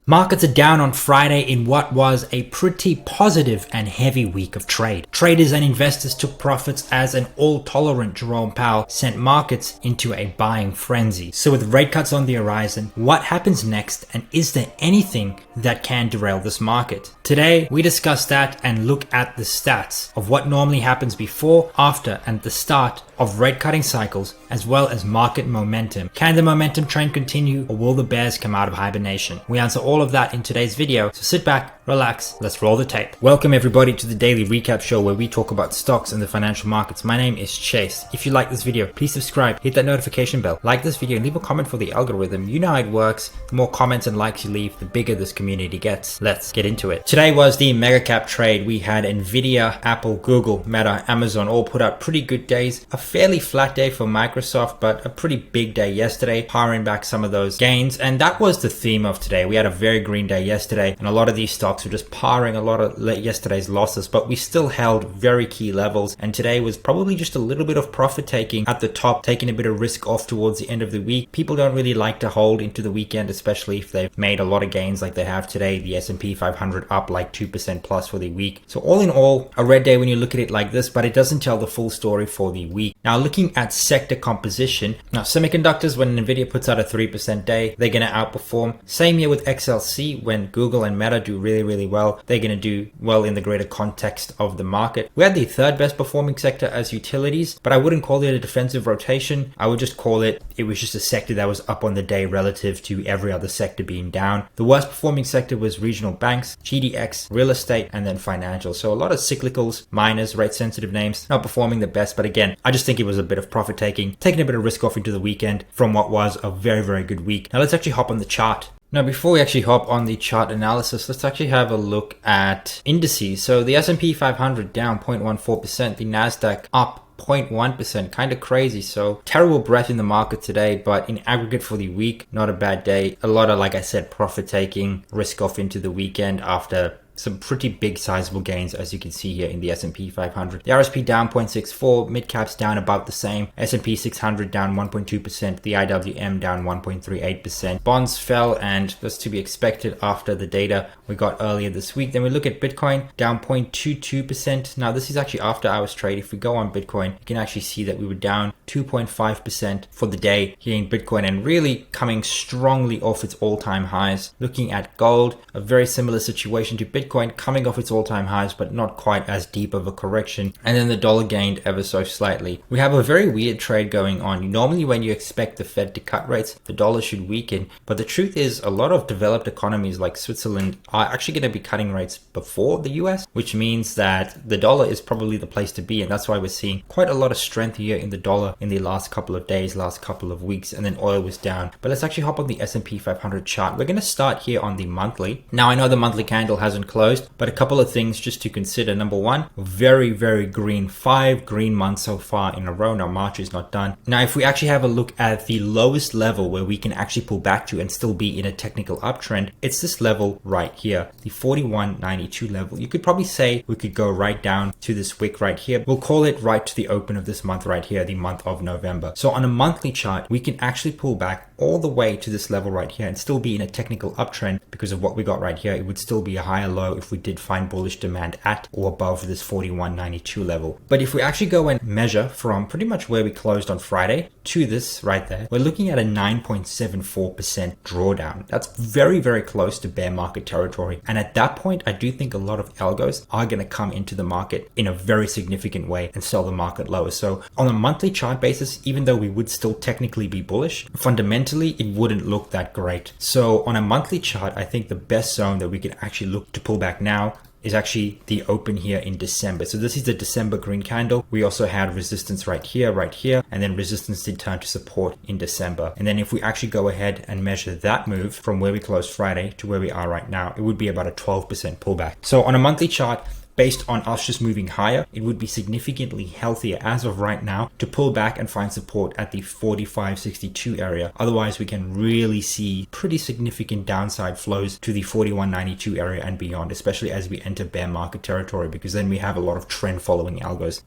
Markets are down on Friday in what was a pretty positive and heavy week of trade. Traders and investors took profits as an all-tolerant Jerome Powell sent markets into a buying frenzy. So with rate cuts on the horizon, what happens next, and is there anything that can derail this market? Today, we discuss that and look at the stats of what normally happens before, after, and the start of rate cutting cycles, as well as market momentum. Can the momentum trend continue, or will the bears come out of hibernation? We answer all of that in today's video, so sit back, relax, let's roll the tape. Welcome everybody to the daily recap show where we talk about stocks and the financial markets. My name is Chase. If you like this video, please subscribe, hit that notification bell, like this video, and leave a comment for the algorithm. You know how it works. The more comments and likes you leave, the bigger this community gets. Let's get into it. Today was the mega cap trade. We had Nvidia, Apple, Google, Meta, Amazon all put up pretty good days. A fairly flat day for Microsoft, but a pretty big day yesterday, powering back some of those gains. And that was the theme of today. We had a very green day yesterday, and a lot of these stocks were just powering a lot of yesterday's losses, but we still held very key levels. And today was probably just a little bit of profit taking at the top, taking a bit of risk off towards the end of the week. People don't really like to hold into the weekend, especially if they've made a lot of gains like they have today. The S&P 500 up like 2% plus for the week. So all in all, a red day when you look at it like this, but it doesn't tell the full story for the week. Now looking at sector composition, now semiconductors, when Nvidia puts out a 3% day, they're going to outperform. Same here with XLC, when Google and Meta do really well, they're going to do well in the greater context of the market. We had the third best performing sector as utilities, but I wouldn't call it a defensive rotation. I would just call it was just a sector that was up on the day relative to every other sector being down. The worst performing sector was regional banks, GDX, real estate, and then financial. So a lot of cyclicals, miners, rate sensitive names not performing the best, but again, I just think it was a bit of profit taking a bit of risk off into the weekend from what was a very good week. Now let's actually hop on the chart. Now, before we actually hop on the chart analysis, let's actually have a look at indices. So the S&P 500 down 0.14%, the Nasdaq up 0.1%, kind of crazy. So terrible breath in the market today, but in aggregate for the week, not a bad day. A lot of, like I said, profit taking, risk off into the weekend after some pretty big sizable gains, as you can see here in the S&P 500. The RSP down 0.64, mid caps down about the same, S&P 600 down 1.2%, the IWM down 1.38%. Bonds fell, and that's to be expected after the data we got earlier this week. Then we look at Bitcoin down 0.22%. Now this is actually after hours trade. If we go on Bitcoin, you can actually see that we were down 2.5% for the day here in Bitcoin, and really coming strongly off its all-time highs. Looking at gold, a very similar situation to Bitcoin, coming off its all-time highs, but not quite as deep of a correction. And then the dollar gained ever so slightly. We have a very weird trade going on. Normally when you expect the Fed to cut rates, the dollar should weaken. But the truth is, a lot of developed economies like Switzerland are actually going to be cutting rates before the US, which means that the dollar is probably the place to be. And that's why we're seeing quite a lot of strength here in the dollar in the last couple of days, last couple of weeks, and then oil was down. But let's actually hop on the S&P 500 chart. We're going to start here on the monthly. Now I know the monthly candle hasn't closed, but a couple of things just to consider. Number one, very green, 5 green months so far in a row. Now March is not done. Now if we actually have a look at the lowest level where we can actually pull back to and still be in a technical uptrend, it's this level right here, the 41.92 level. You could probably say we could go right down to this wick right here. We'll call it right to the open of this month right here, the month of November. So on a monthly chart, we can actually pull back all the way to this level right here and still be in a technical uptrend because of what we got right here. It would still be a higher low if we did find bullish demand at or above this 41.92 level. But if we actually go and measure from pretty much where we closed on Friday to this right there, we're looking at a 9.74% drawdown. That's very close to bear market territory. And at that point, I do think a lot of algos are going to come into the market in a very significant way and sell the market lower. So on a monthly chart basis, even though we would still technically be bullish, fundamentally it wouldn't look that great. So on a monthly chart, I think the best zone that we can actually look to pull back now is actually the open here in December. So this is the December green candle. We also had resistance right here, and then resistance did turn to support in December. And then if we actually go ahead and measure that move from where we closed Friday to where we are right now, it would be about a 12% pullback. So on a monthly chart, based on us just moving higher, it would be significantly healthier as of right now to pull back and find support at the 45.62 area. Otherwise, we can really see pretty significant downside flows to the 41.92 area and beyond, especially as we enter bear market territory, because then we have a lot of trend following algos,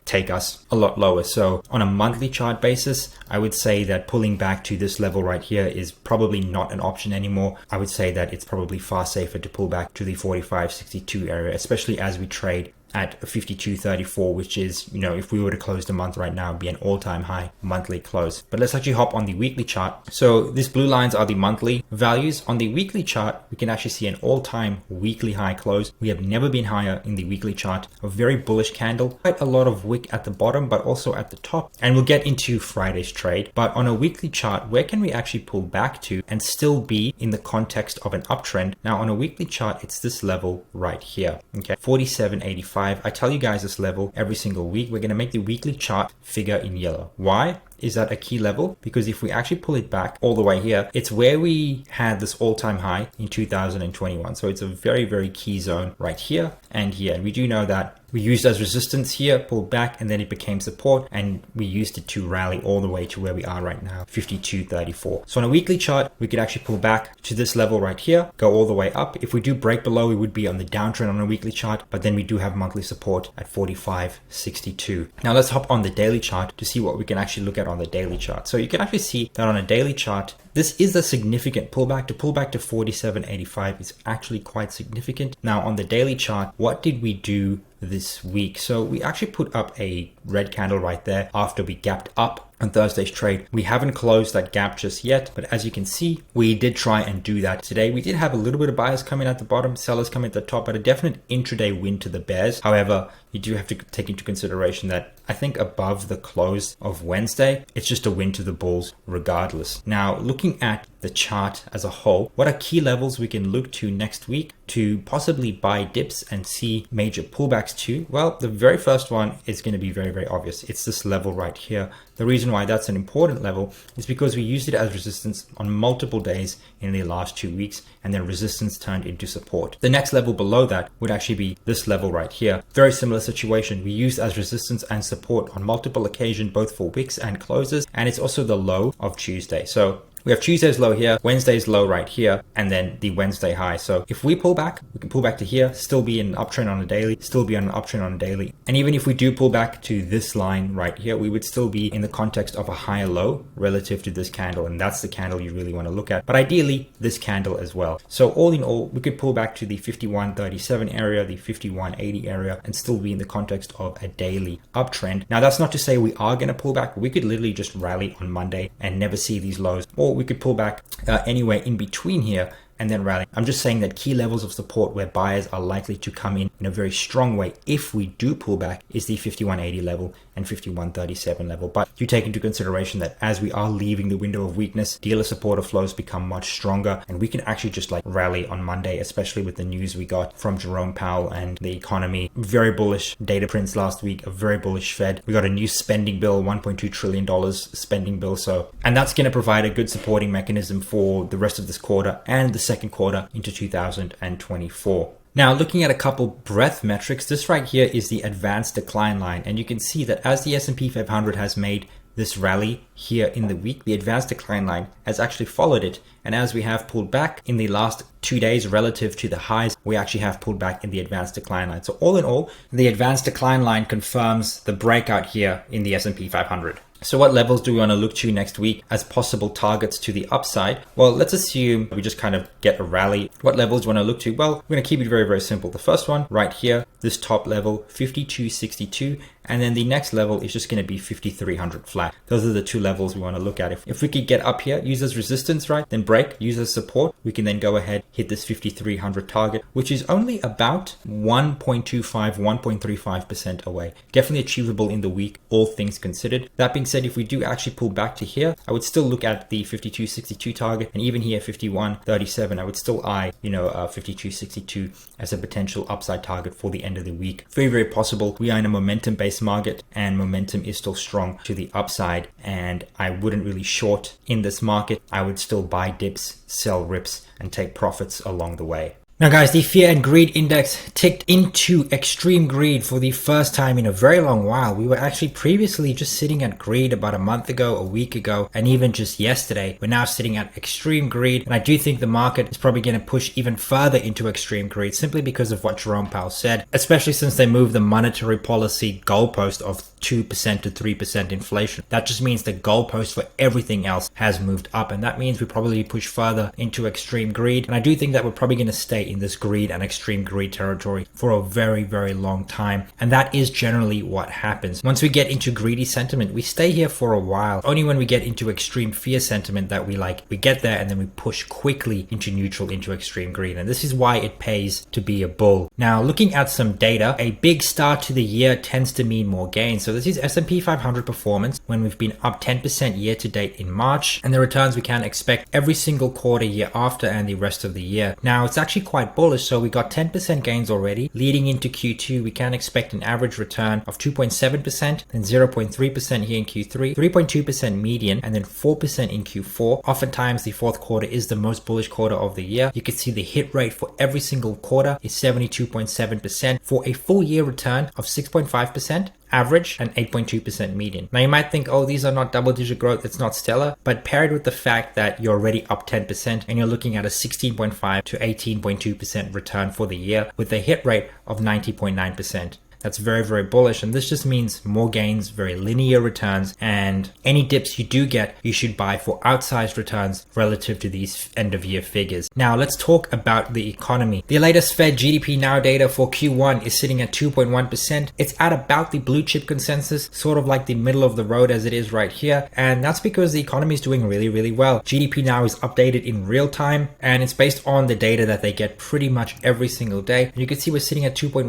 take us a lot lower. So on a monthly chart basis, I would say that pulling back to this level right here is probably not an option anymore. I would say that it's probably far safer to pull back to the 45.62 area, especially as we trade at 52.34, which is, if we were to close the month right now, it'd be an all-time high monthly close. But let's actually hop on the weekly chart. So these blue lines are the monthly values. On the weekly chart, we can actually see an all-time weekly high close. We have never been higher in the weekly chart. A very bullish candle, quite a lot of wick at the bottom, but also at the top. And we'll get into Friday's trade. But on a weekly chart, where can we actually pull back to and still be in the context of an uptrend? Now, on a weekly chart, it's this level right here, okay? 47.85. I tell you guys this level every single week. We're going to make the weekly chart figure in yellow. Why is that a key level? Because if we actually pull it back all the way here, it's where we had this all-time high in 2021. So it's a very, very key zone right here and here. And we do know that we used as resistance here, pulled back, and then it became support, and we used it to rally all the way to where we are right now, 52.34. So on a weekly chart, we could actually pull back to this level right here, go all the way up. If we do break below, we would be on the downtrend on a weekly chart, but then we do have monthly support at 45.62. Now let's hop on the daily chart to see what we can actually look at on the daily chart. So you can actually see that on a daily chart, this is a significant pullback. To pull back to 47.85 is actually quite significant. Now on the daily chart, what did we do this week? So we actually put up a red candle right there after we gapped up on Thursday's trade. We haven't closed that gap just yet, but as you can see, we did try and do that today. We did have a little bit of buyers coming at the bottom, sellers coming at the top, but a definite intraday win to the bears. However, you do have to take into consideration that I think above the close of Wednesday, it's just a win to the bulls regardless. Now, looking at the chart as a whole, what are key levels we can look to next week to possibly buy dips and see major pullbacks to? Well, the very first one is going to be very, very obvious. It's this level right here. The reason why that's an important level is because we used it as resistance on multiple days in the last 2 weeks, and then resistance turned into support. The next level below that would actually be this level right here. Very similar situation. We used as resistance and support on multiple occasions, both for wicks and closes, and it's also the low of Tuesday. So we have Tuesday's low here, Wednesday's low right here, and then the Wednesday high. So if we pull back, we can pull back to here, still be in an uptrend on a daily, still be on an uptrend on a daily. And even if we do pull back to this line right here, we would still be in the context of a higher low relative to this candle. And that's the candle you really want to look at. But ideally, this candle as well. So all in all, we could pull back to the 51.37 area, the 51.80 area, and still be in the context of a daily uptrend. Now, that's not to say we are going to pull back. We could literally just rally on Monday and never see these lows. Or we could pull back anywhere in between here and then rally. I'm just saying that key levels of support where buyers are likely to come in a very strong way if we do pull back is the 51.80 level and 51.37 level. But you take into consideration that as we are leaving the window of weakness, dealer supporter flows become much stronger, and we can actually just rally on Monday, especially with the news we got from Jerome Powell and the economy. Very bullish data prints last week, a very bullish Fed. We got a new spending bill, $1.2 trillion spending bill. And that's going to provide a good supporting mechanism for the rest of this quarter and the second quarter into 2024. Now, looking at a couple breadth metrics, this right here is the advanced decline line. And you can see that as the S&P 500 has made this rally here in the week, the advanced decline line has actually followed it. And as we have pulled back in the last 2 days relative to the highs, we actually have pulled back in the advanced decline line. So all in all, the advanced decline line confirms the breakout here in the S&P 500. So what levels do we want to look to next week as possible targets to the upside? Well, let's assume we just kind of get a rally. What levels do you want to look to? Well, we're going to keep it very, very simple. The first one right here, this top level, 52.62. And then the next level is just going to be 5,300 flat. Those are the two levels we want to look at. If we could get up here, use as resistance, right? Then break, use as support. We can then go ahead, hit this 5,300 target, which is only about 1.25, 1.35% away. Definitely achievable in the week, all things considered. That being said, if we do actually pull back to here, I would still look at the 52.62 target, and even here 51.37. I would still eye 52.62 as a potential upside target for the end of the week. Very, very possible. We are in a momentum-based market, and momentum is still strong to the upside, and I wouldn't really short in this market. I would still buy dips, sell rips, and take profits along the way. Now guys, the fear and greed index ticked into extreme greed for the first time in a very long while. We were actually previously just sitting at greed about a month ago, a week ago, and even just yesterday. We're now sitting at extreme greed, and I do think the market is probably going to push even further into extreme greed simply because of what Jerome Powell said, especially since they moved the monetary policy goalpost of 2% to 3% inflation. That just means the goalpost for everything else has moved up, and that means we probably push further into extreme greed. And I do think that we're probably going to stay in this greed and extreme greed territory for a very, very long time. And that is generally what happens. Once we get into greedy sentiment, we stay here for a while. Only when we get into extreme fear sentiment that we get there and then we push quickly into neutral, into extreme greed. And this is why it pays to be a bull. Now, looking at some data, a big start to the year tends to mean more gains. So this is S&P 500 performance when we've been up 10% year to date in March, and the returns we can expect every single quarter year after and the rest of the year. Now, it's actually quite bullish, so we got 10% gains already. Leading into Q2, we can expect an average return of 2.7%, then 0.3% here in Q3, 3.2% median, and then 4% in Q4. Oftentimes, the fourth quarter is the most bullish quarter of the year. You can see the hit rate for every single quarter is 72.7% for a full year return of 6.5%. Average and 8.2% median. Now you might think, oh, these are not double-digit growth, it's not stellar, but paired with the fact that you're already up 10% and you're looking at a 16.5 to 18.2% return for the year with a hit rate of 90.9%. That's very, very bullish, and this just means more gains, very linear returns, and any dips you do get, you should buy for outsized returns relative to these end of year figures. Now let's talk about the economy. The latest Fed GDP Now data for Q1 is sitting at 2.1%. It's at about the blue chip consensus, sort of like the middle of the road as it is right here, and that's because the economy is doing really, really well. GDP Now is updated in real time, and it's based on the data that they get pretty much every single day. And you can see we're sitting at 2.1%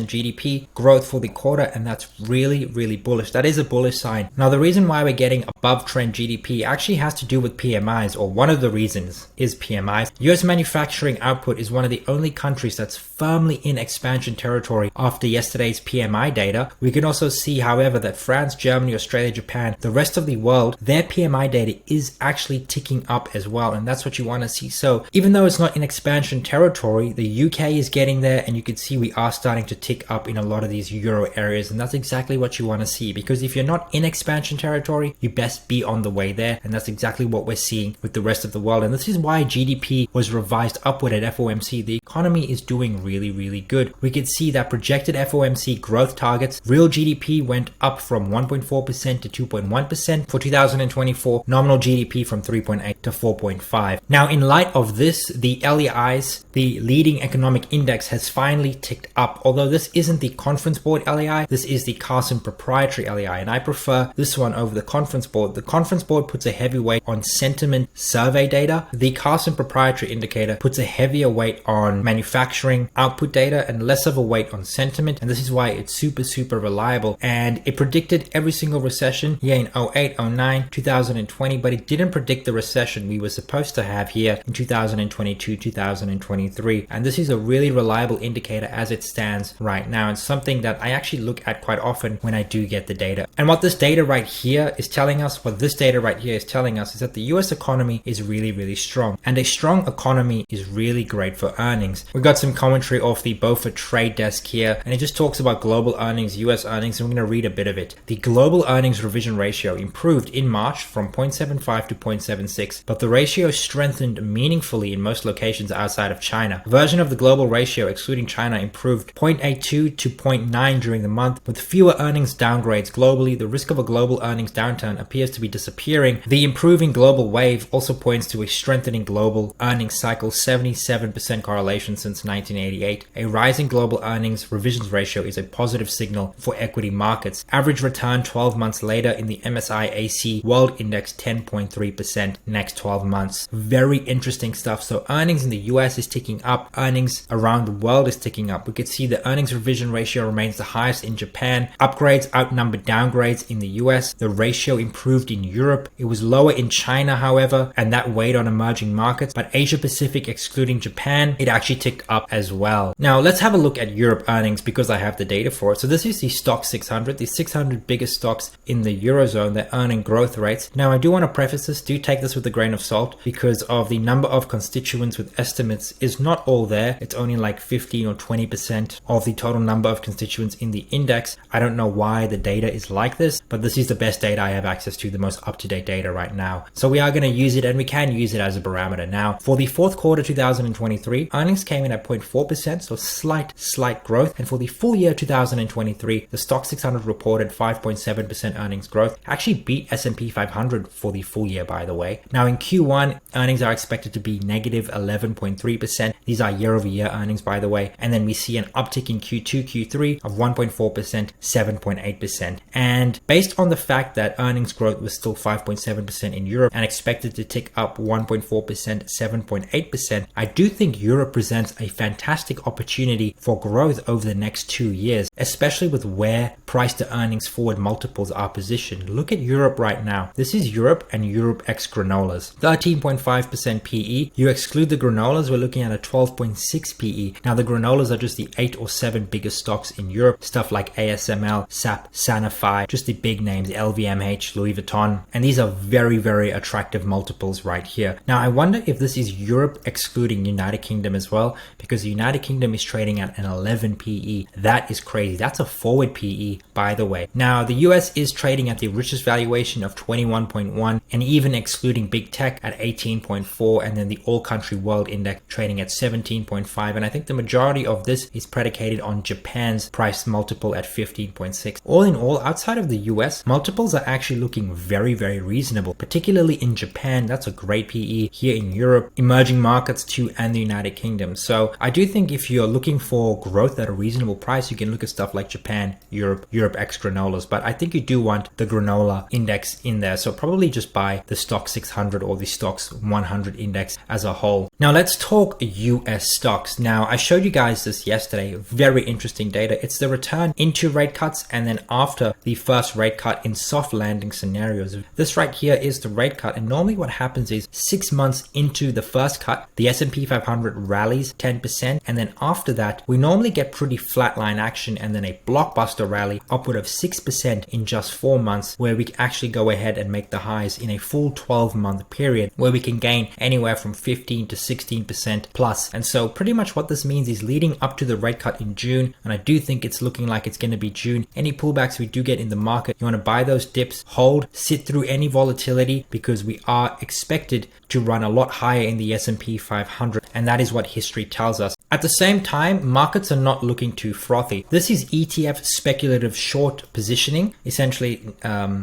GDP growth for the quarter, and that's really, really bullish. That is a bullish sign. Now, the reason why we're getting above trend GDP actually has to do with PMIs, or one of the reasons is PMIs. US manufacturing output is one of the only countries that's firmly in expansion territory after yesterday's PMI data. We can also see, however, that France, Germany, Australia, Japan, the rest of the world, their PMI data is actually ticking up as well, and that's what you want to see. So even though it's not in expansion territory, the UK is getting there, and you can see we are starting to tick up in a lot of these euro areas, and that's exactly what you want to see, because if you're not in expansion territory, you best be on the way there, and that's exactly what we're seeing with the rest of the world. And this is why GDP was revised upward at FOMC. The economy is doing really, really good. We could see that projected FOMC growth targets, real GDP went up from 1.4% to 2.1% for 2024, nominal GDP from 3.8 to 4.5. Now, in light of this, the LEIs, the leading economic index, has finally ticked up, although this isn't the conference board LEI, this is the Carson proprietary LEI, and I prefer this one over the conference board. The conference board puts a heavy weight on sentiment survey data. The Carson proprietary indicator puts a heavier weight on manufacturing output data and less of a weight on sentiment, and this is why it's super, super reliable. And it predicted every single recession here in 08, 09, 2020, but it didn't predict the recession we were supposed to have here in 2022, 2023. And this is a really reliable indicator as it stands right now, and something that I actually look at quite often when I do get the data. And what this data right here is telling us, is that the US economy is really, really strong. And a strong economy is really great for earnings. We got some commentary off the Beaufort trade desk here, and it just talks about global earnings, US earnings, and we're going to read a bit of it. The global earnings revision ratio improved in March from 0.75 to 0.76, but the ratio strengthened meaningfully in most locations outside of China. A version of the global ratio, excluding China, improved 0.82 to 0.9 during the month. With fewer earnings downgrades globally, the risk of a global earnings downturn appears to be disappearing. The improving global wave also points to a strengthening global earnings cycle, 77% correlation since 1988. A rising global earnings revisions ratio is a positive signal for equity markets. Average return 12 months later in the MSI AC World Index 10.3% next 12 months. Very interesting stuff. So earnings in the US is ticking up, earnings around the world is ticking up. We could see the earnings revision ratio remains the highest in Japan. Upgrades outnumbered downgrades in the US. The ratio improved in Europe. It was lower in China, however, and that weighed on emerging markets. But Asia Pacific, excluding Japan, it actually ticked up as well. Now let's have a look at Europe earnings because I have the data for it. So this is the stock 600, the 600 biggest stocks in the Eurozone, their earning growth rates. Now I do want to preface this, do take this with a grain of salt because of the number of constituents with estimates is not all there. It's only like 15 or 20% of the total number of constituents in the index. I don't know why the data is like this, but this is the best data I have access to, the most up-to-date data right now. So we are going to use it, and we can use it as a barometer. Now for the fourth quarter 2023, earnings came in at 0.4%, so slight growth. And for the full year 2023, the stock 600 reported 5.7% earnings growth. Actually beat S&P 500 for the full year, by the way. Now in Q1, earnings are expected to be negative 11.3%. These are year-over-year earnings, by the way. And then we see an uptick in Q2, Q3 of 1.4%, 7.8%. And based on the fact that earnings growth was still 5.7% in Europe and expected to tick up 1.4%, 7.8%, I do think Europe presents a fantastic opportunity for growth over the next 2 years, especially with where price to earnings forward multiples are positioned. Look at Europe right now. This is Europe and Europe ex granolas. 13.5% PE. You exclude the granolas, we're looking at a 12.6 PE. Now the granolas are just the 8 or 7 biggest stocks in Europe, stuff like ASML, SAP, Sanofi, just the big names, LVMH, Louis Vuitton, and these are very attractive multiples right here. Now I wonder if this is Europe excluding United Kingdom as well, because the United Kingdom is trading at an 11 PE. That is crazy. That's a forward PE, by the way. Now the US is trading at the richest valuation of 21.1, and even excluding big tech at 18.4, and then the all country world index trading at 17.5. And I think the majority of this is predicated on Japan's price multiple at 15.6. All in all, outside of the US, multiples are actually looking very reasonable, particularly in Japan. That's a great PE. Here in Europe, emerging markets too, and the United Kingdom. So I do think if you're looking for growth at a reasonable price, you can look at stuff like Japan, Europe ex granolas, but I think you do want the granola index in there. So probably just buy the stock 600 or the stocks 100 index as a whole. Now let's talk US stocks. Now I showed you guys this yesterday, very interesting data. It's the return into rate cuts and then after the first rate cut in soft landing scenarios. This right here is the rate cut, and normally what happens is 6 months into the first cut, the S&P 500 rallies 10%, and then after that we normally get pretty flatline action and then a blockbuster rally upward of 6% in just 4 months, where we actually go ahead and make the highs in a full 12-month period where we can gain anywhere from 15 to 16% plus. And so pretty much what this means is leading up to the rate cut in June, and I do think it's looking like it's going to be June, any pullbacks we do get in the market, you want to buy those dips, hold, sit through any volatility, because we are expected to run a lot higher in the S&P 500, and that is what history tells us. At the same time, markets are not looking too frothy. This is ETF speculative short positioning, essentially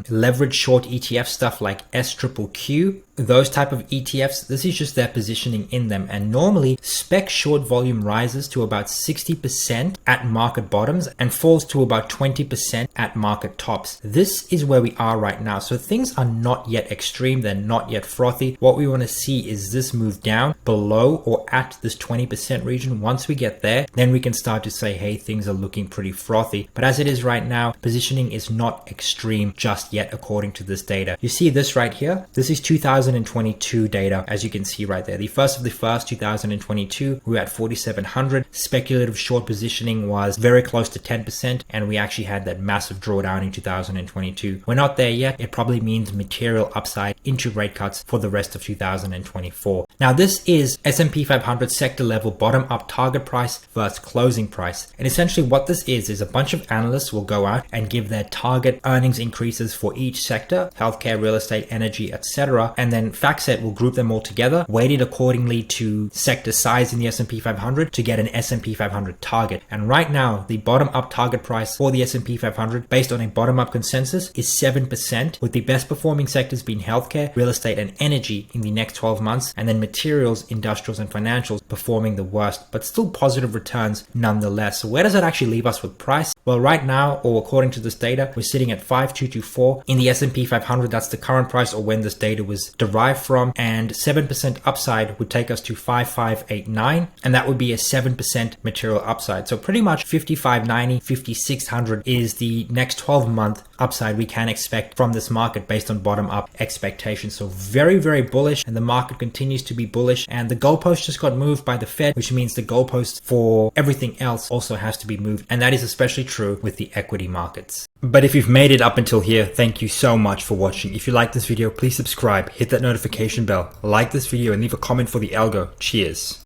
leverage short ETF stuff like SQQQ, those type of ETFs. This is just their positioning in them, and normally spec short volume rises to about 60% at market bottoms and falls to about 20% at market tops. This is where we are right now. So things are not yet extreme, they're not yet frothy. What we want to see is this move down below or at this 20% region. Once we get there, then we can start to say, hey, things are looking pretty frothy. But as it is right now, positioning is not extreme just yet according to this data. You see this right here? This is 2022 data, as you can see right there. The 1st of the 1st, 2022, we were at 4,700. Speculative short positioning was very close to 10%, and we actually had that massive drawdown in 2022. We're not there yet. It probably means material upside into rate cuts for the rest of 2024. Now this is S&P 500 sector level bottom up target price versus closing price. And essentially what this is a bunch of analysts will go out and give their target earnings increases for each sector, healthcare, real estate, energy, etc. And then FactSet will group them all together, weighted accordingly to sector size in the S&P 500 to get an S&P 500 target. And right now, the bottom up target price for the S&P 500 based on a bottom up consensus is 7%, with the best performing sectors being healthcare, real estate, and energy in the next 12 months, and then materials, industrials, and financials performing the worst, but still positive returns nonetheless. So where does that actually leave us with price? Well, right now, or according to this data, we're sitting at 5224 in the S&P 500. That's the current price or when this data was derived from, and 7% upside would take us to 5589, and that would be a 7% material upside. So pretty much 5590, 5600 is the next 12-month upside we can expect from this market based on bottom-up expectations. So very, very bullish, and the market continues to be bullish. And the goalpost just got moved by the Fed, which means the goalpost for everything else also has to be moved, and that is especially true with the equity markets. But if you've made it up until here, thank you so much for watching. If you like this video, please subscribe, hit that notification bell, like this video, and leave a comment for the algo. Cheers.